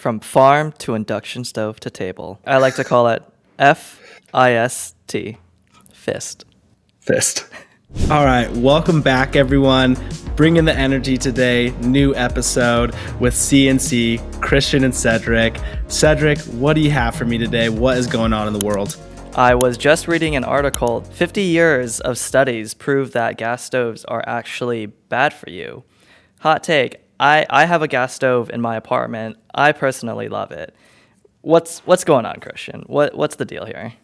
From farm to induction stove to table. I like to call it FIST. Fist. Fist. All right, welcome back, everyone. Bringing the energy today. New episode with CNC, Christian and Cedric. Cedric, what do you have for me today? What is going on in the world? I was just reading an article. 50 years of studies prove that gas stoves are actually bad for you. Hot take. I have a gas stove in my apartment. I personally love it. What's going on, Christian? What's the deal here?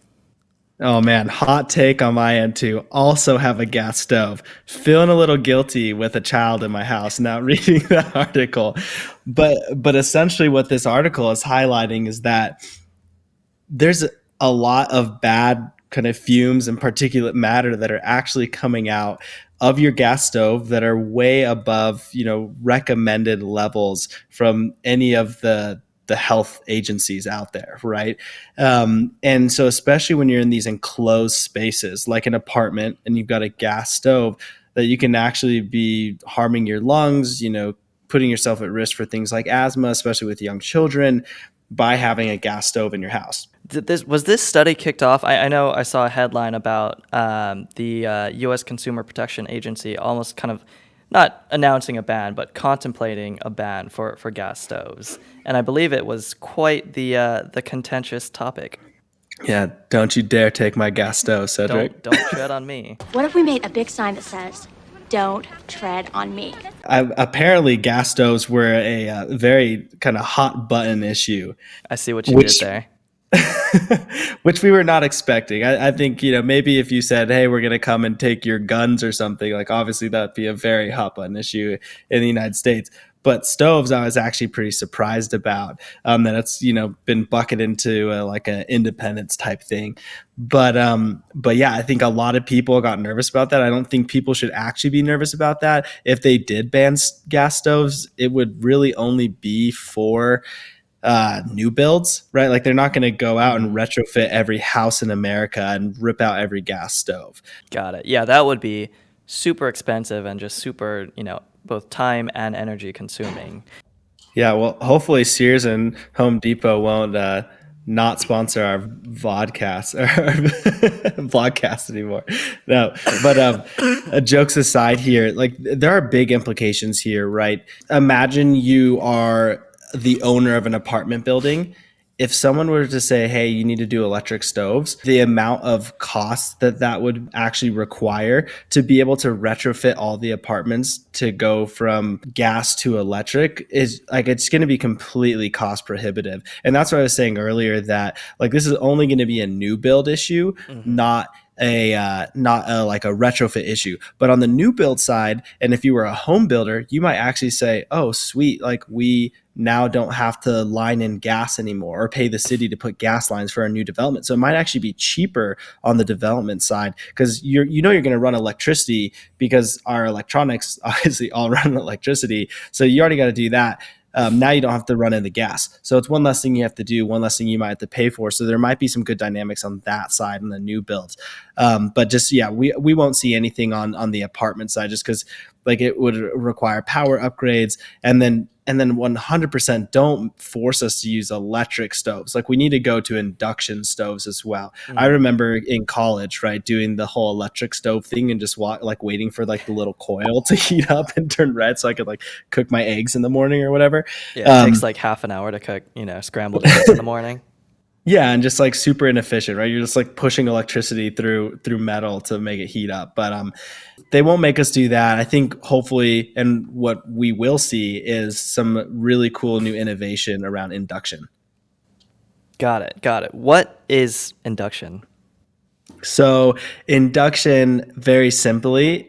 Oh man, hot take on my end too. Also have a gas stove. Feeling a little guilty with a child in my house now reading that article. But essentially what this article is highlighting is that there's a lot of bad kind of fumes and particulate matter that are actually coming out of your gas stove that are way above, recommended levels from any of the health agencies out there, right? And so especially when you're in these enclosed spaces like an apartment and you've got a gas stove, that you can actually be harming your lungs, putting yourself at risk for things like asthma, especially with young children, by having a gas stove in your house. Was this study kicked off? I know I saw a headline about the U.S. Consumer Protection Agency almost kind of not announcing a ban, but contemplating a ban for gas stoves. And I believe it was quite the contentious topic. Yeah, don't you dare take my gas stove, Cedric. Don't tread on me. What if we made a big sign that says, "Don't tread on me"? Apparently, gas stoves were a very kind of hot button issue. I see what you did there. Which we were not expecting. I think, maybe if you said, hey, we're going to come and take your guns or something, like obviously that'd be a very hot button issue in the United States. But stoves, I was actually pretty surprised about that it's, been bucketed into like an independence type thing. But yeah, I think a lot of people got nervous about that. I don't think people should actually be nervous about that. If they did ban gas stoves, it would really only be for new builds, right? Like they're not going to go out and retrofit every house in America and rip out every gas stove. Got it. Yeah, that would be super expensive and just super, both time and energy consuming. Yeah, well, hopefully Sears and Home Depot won't not sponsor our vodcast or vlogcast anymore. No, but jokes aside here, like there are big implications here, right? Imagine you are the owner of an apartment building. If someone were to say, hey, you need to do electric stoves, the amount of cost that would actually require to be able to retrofit all the apartments to go from gas to electric is like, it's going to be completely cost prohibitive. And that's what I was saying earlier, that like this is only going to be a new build issue, not a like a retrofit issue. But on the new build side, and if you were a home builder, you might actually say, oh, sweet, like we now don't have to line in gas anymore or pay the city to put gas lines for our new development. So it might actually be cheaper on the development side because you're going to run electricity, because our electronics obviously all run on electricity. So you already got to do that. Now you don't have to run in the gas. So it's one less thing you have to do, one less thing you might have to pay for. So there might be some good dynamics on that side in the new builds. But just, yeah, we won't see anything on the apartment side just because like it would require power upgrades. And then 100% don't force us to use electric stoves. Like we need to go to induction stoves as well. I remember in college, right, doing the whole electric stove thing and just waiting for like the little coil to heat up and turn red so I could like cook my eggs in the morning or whatever. Yeah, it takes like half an hour to cook, scrambled eggs in the morning. Yeah, and just like super inefficient, right? You're just like pushing electricity through metal to make it heat up. But they won't make us do that. I think hopefully, and what we will see is some really cool new innovation around induction. Got it. What is induction? So induction, very simply,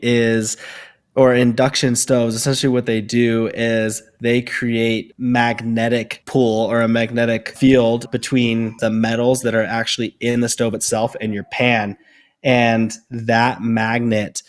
or induction stoves, essentially what they do is they create magnetic pull or a magnetic field between the metals that are actually in the stove itself and your pan. And that magnetic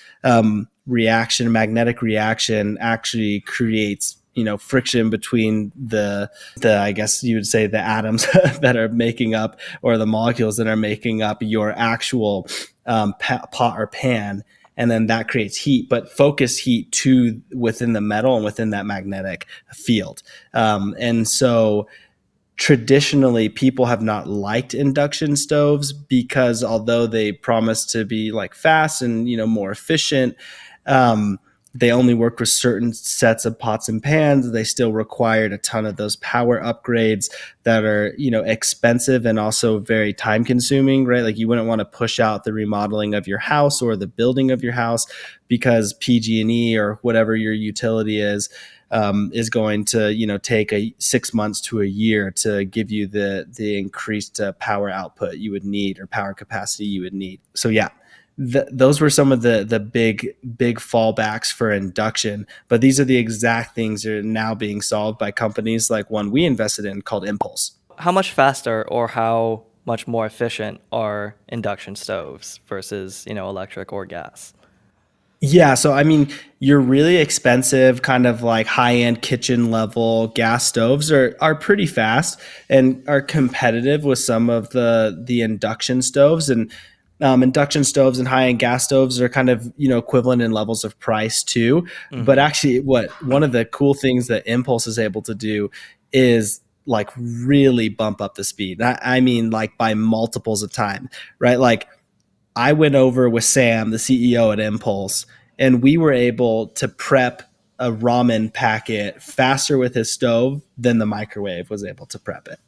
reaction actually creates, friction between the I guess you would say the atoms that are making up, or the molecules that are making up your actual pot or pan. And then that creates heat, but focus heat to within the metal and within that magnetic field. And so traditionally people have not liked induction stoves because although they promise to be like fast and more efficient, they only work with certain sets of pots and pans. They still required a ton of those power upgrades that are expensive and also very time consuming, right? Like you wouldn't want to push out the remodeling of your house or the building of your house because PG&E or whatever your utility is going to take 6 months to a year to give you the increased power output you would need or power capacity you would need. So yeah, those were some of the big fallbacks for induction, but these are the exact things that are now being solved by companies like one we invested in called Impulse. How much faster or how much more efficient are induction stoves versus electric or gas? Yeah, so I mean, your really expensive kind of like high-end kitchen level gas stoves are pretty fast and are competitive with some of the induction stoves. And induction stoves and high-end gas stoves are kind of equivalent in levels of price too. But actually, one of the cool things that Impulse is able to do is like really bump up the speed. I mean, like by multiples of time, right? Like I went over with Sam, the CEO at Impulse, and we were able to prep a ramen packet faster with his stove than the microwave was able to prep it.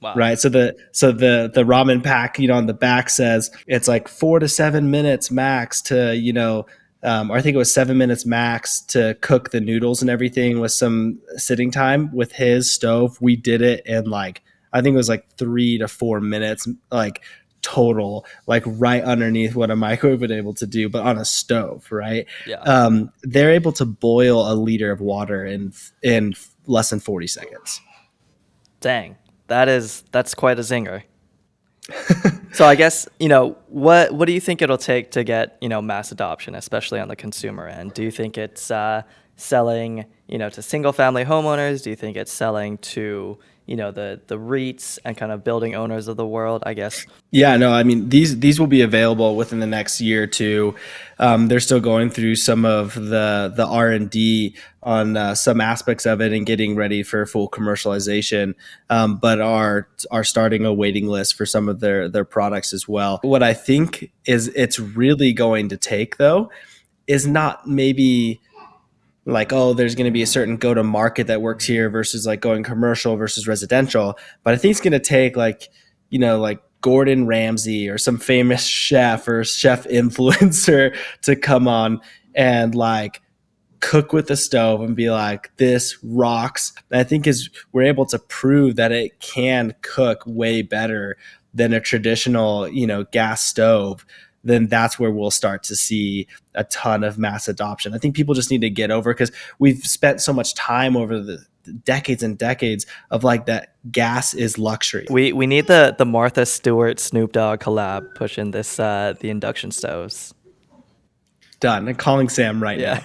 Wow. Right. So the ramen pack, on the back says it's like 4 to 7 minutes max to, or I think it was 7 minutes max to cook the noodles and everything with some sitting time. With his stove, we did it in like, I think it was like 3 to 4 minutes, like total, like right underneath what a microwave would be able to do, but on a stove, right? Yeah. They're able to boil a liter of water in less than 40 seconds. Dang, that's quite a zinger. So I guess, what do you think it'll take to get, mass adoption, especially on the consumer end? Do you think it's selling, to single family homeowners? Do you think it's selling to, the REITs and kind of building owners of the world, I guess? Yeah, no, I mean, these will be available within the next year or two. They're still going through some of the R&D on some aspects of it and getting ready for full commercialization, but are starting a waiting list for some of their products as well. What I think is it's really going to take, though, is not maybe like, oh, there's going to be a certain go to market that works here versus like going commercial versus residential. But I think it's going to take like Gordon Ramsay or some famous chef or chef influencer to come on and like cook with the stove and be like, this rocks. And I think we're able to prove that it can cook way better than a traditional, gas stove, then that's where we'll start to see a ton of mass adoption. I think people just need to get over, because we've spent so much time over the decades and decades of like that gas is luxury. We need the Martha Stewart Snoop Dogg collab pushing this the induction stoves. Done. I'm calling Sam right now.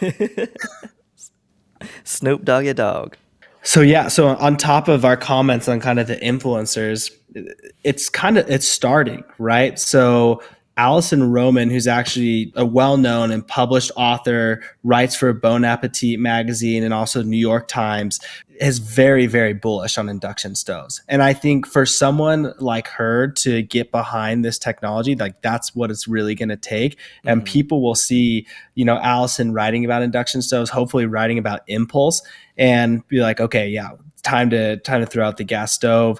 Snoop Doggy Dog. So yeah, so on top of our comments on kind of the influencers, it's starting, right? So Allison Roman, who's actually a well-known and published author, writes for Bon Appetit magazine and also New York Times, is very, very bullish on induction stoves. And I think for someone like her to get behind this technology, like that's what it's really going to take. And people will see, Allison writing about induction stoves, hopefully writing about Impulse, and be like, okay, yeah, time to throw out the gas stove.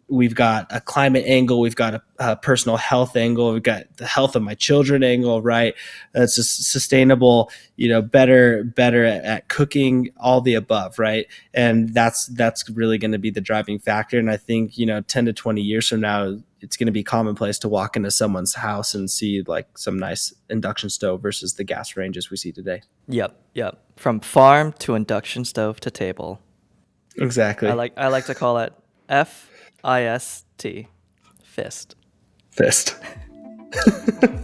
We've got a climate angle. We've got a personal health angle. We've got the health of my children angle, right? It's just sustainable, better at cooking, all the above, right? And that's really going to be the driving factor. And I think, 10 to 20 years from now, it's going to be commonplace to walk into someone's house and see like some nice induction stove versus the gas ranges we see today. Yep. From farm to induction stove to table. Exactly. I like to call it FIST. Fist.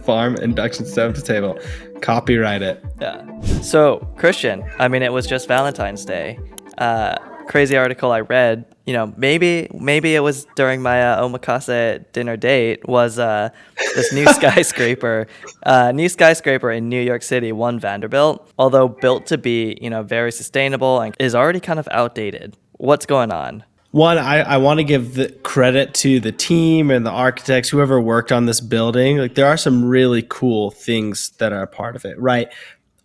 Farm, induction stove to table. Copyright it. Yeah. So, Christian, I mean, it was just Valentine's Day. Crazy article I read, maybe it was during my omakase dinner date, was this new skyscraper in New York City, One Vanderbilt, although built to be, very sustainable and is already kind of outdated. What's going on? One, I want to give the credit to the team and the architects, whoever worked on this building. Like, there are some really cool things that are a part of it, right?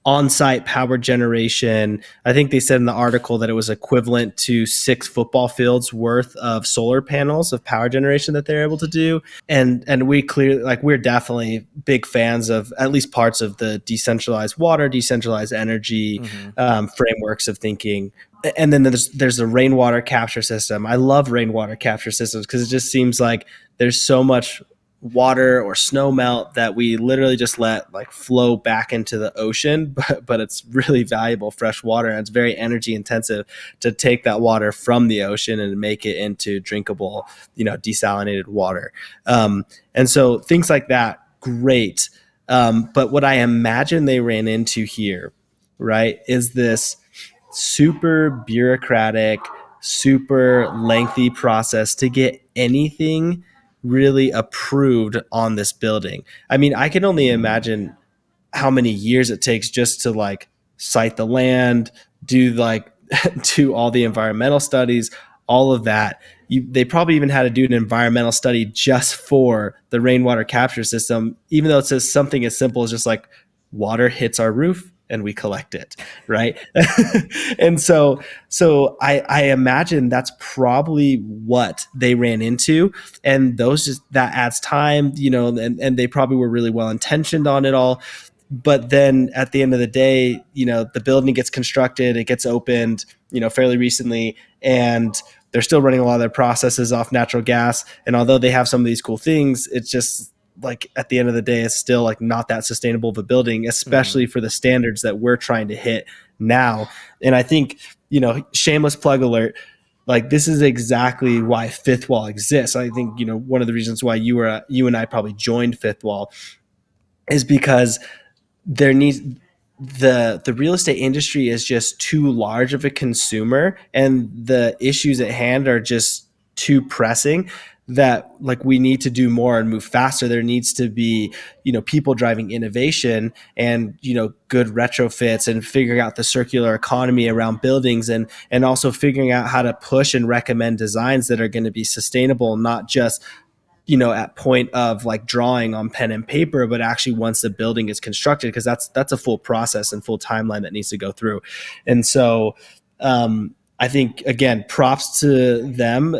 On-site power generation. I think they said in the article that it was equivalent to 6 football fields worth of solar panels of power generation that they're able to do. And we clearly, like, we're definitely big fans of at least parts of the decentralized water, decentralized energy frameworks of thinking. And then there's the rainwater capture system. I love rainwater capture systems because it just seems like there's so much water or snow melt that we literally just let like flow back into the ocean, but it's really valuable fresh water, and it's very energy intensive to take that water from the ocean and make it into drinkable, desalinated water. And so things like that, great. But what I imagine they ran into here, right, is this super bureaucratic, super lengthy process to get anything really approved on this building. I mean, I can only imagine how many years it takes just to like site the land, do like do all the environmental studies, all of that. They probably even had to do an environmental study just for the rainwater capture system, even though it says something as simple as just like water hits our roof and we collect it, right? And so I imagine that's probably what they ran into, and that adds time, and they probably were really well intentioned on it all. But then at the end of the day, the building gets constructed, it gets opened, fairly recently, and they're still running a lot of their processes off natural gas. And although they have some of these cool things, it's just like at the end of the day, it's still like not that sustainable of a building, especially for the standards that we're trying to hit now. And I think, shameless plug alert, like this is exactly why Fifth Wall exists. I think, one of the reasons why you and I probably joined Fifth Wall is because there needs the real estate industry is just too large of a consumer, and the issues at hand are just too pressing that like we need to do more and move faster. There needs to be, people driving innovation and, good retrofits and figuring out the circular economy around buildings, and also figuring out how to push and recommend designs that are going to be sustainable, not just at point of like drawing on pen and paper, but actually once the building is constructed, because that's a full process and full timeline that needs to go through. And so I think, again, props to them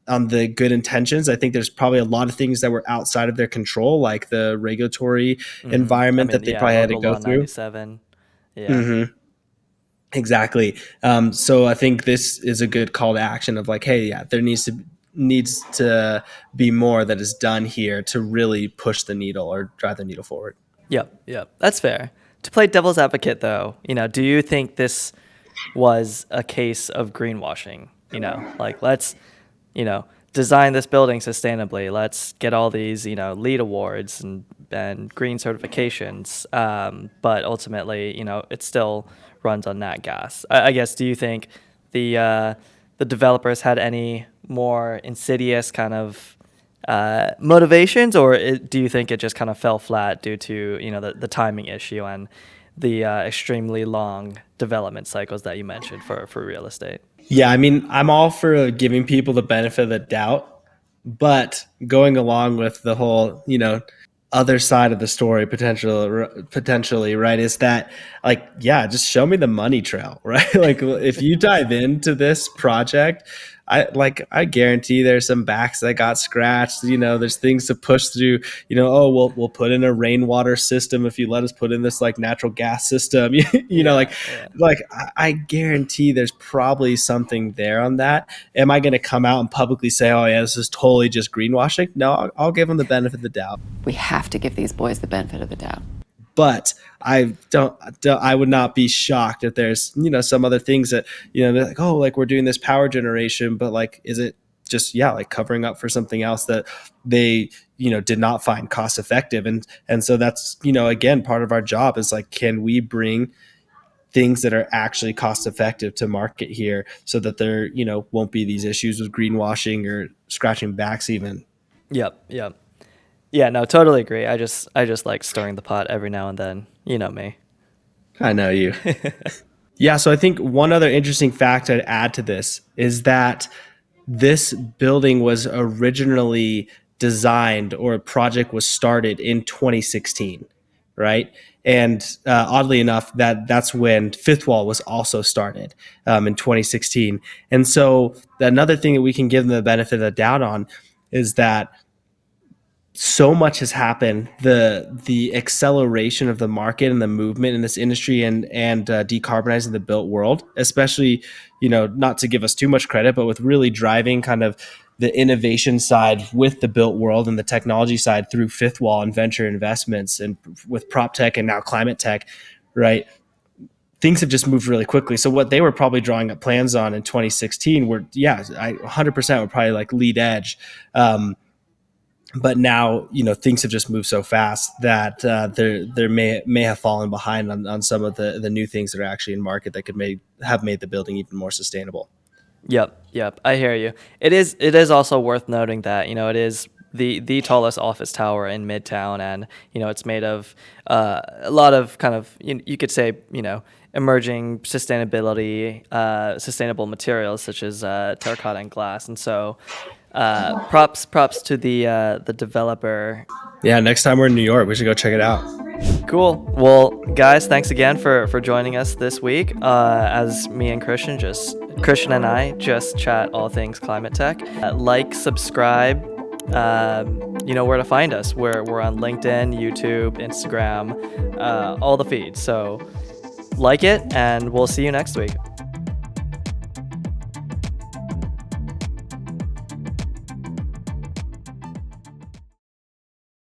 on the good intentions. I think there's probably a lot of things that were outside of their control, like the regulatory environment that they probably had to go through. 97. Yeah. Mm-hmm. Exactly. So I think this is a good call to action of like, hey, yeah, there needs to be more that is done here to really push the needle or drive the needle forward. Yep. That's fair. To play devil's advocate, though, do you think this was a case of greenwashing? Like let's, design this building sustainably. Let's get all these, LEED awards and green certifications. But ultimately, it still runs on nat gas. I guess, do you think the developers had any more insidious kind of motivations, or do you think it just kind of fell flat due to the timing issue and the extremely long development cycles that you mentioned for real estate? Yeah, I mean, I'm all for giving people the benefit of the doubt, but going along with the whole, other side of the story potentially, right, is that like, yeah, just show me the money trail, right? Like if you dive into this project, I guarantee there's some backs that got scratched. There's things to push through. We'll put in a rainwater system if you let us put in this like natural gas system. I guarantee there's probably something there on that. Am I going to come out and publicly say, oh yeah, this is totally just greenwashing? No, I'll give them the benefit of the doubt. We have to give these boys the benefit of the doubt. But I would not be shocked if there's, some other things that, they're like, oh, like we're doing this power generation, but like, is it just, like covering up for something else that they, did not find cost effective? And so that's, again, part of our job is like, can we bring things that are actually cost effective to market here so that there, won't be these issues with greenwashing or scratching backs even. Yep. Yeah, no, totally agree. I just like stirring the pot every now and then. You know me. I know you. Yeah, so I think one other interesting fact I'd add to this is that this building was originally designed, or a project was started in 2016, right? And oddly enough, that's when fifthwall was also started in 2016. And so another thing that we can give them the benefit of the doubt on is that so much has happened. The acceleration of the market and the movement in this industry, and decarbonizing the built world, especially, not to give us too much credit, but with really driving kind of the innovation side with the built world and the technology side through fifth wall and venture investments, and with prop tech and now climate tech, right? Things have just moved really quickly. So what they were probably drawing up plans on in 2016 were, 100% were probably like lead edge. But now, things have just moved so fast that there may have fallen behind on some of the new things that are actually in market that could have made the building even more sustainable. Yep. I hear you. It is also worth noting that, it is the tallest office tower in Midtown, and it's made of a lot of kind of, you could say, emerging sustainable materials such as terracotta and glass. And so props to the developer. Yeah, next time we're in New York, we should go check it out. Cool. Well, guys, thanks again for joining us this week. As me and Christian and I just chat all things climate tech. Like, subscribe. You know where to find us. We're on LinkedIn, YouTube, Instagram, all the feeds. So like it, and we'll see you next week.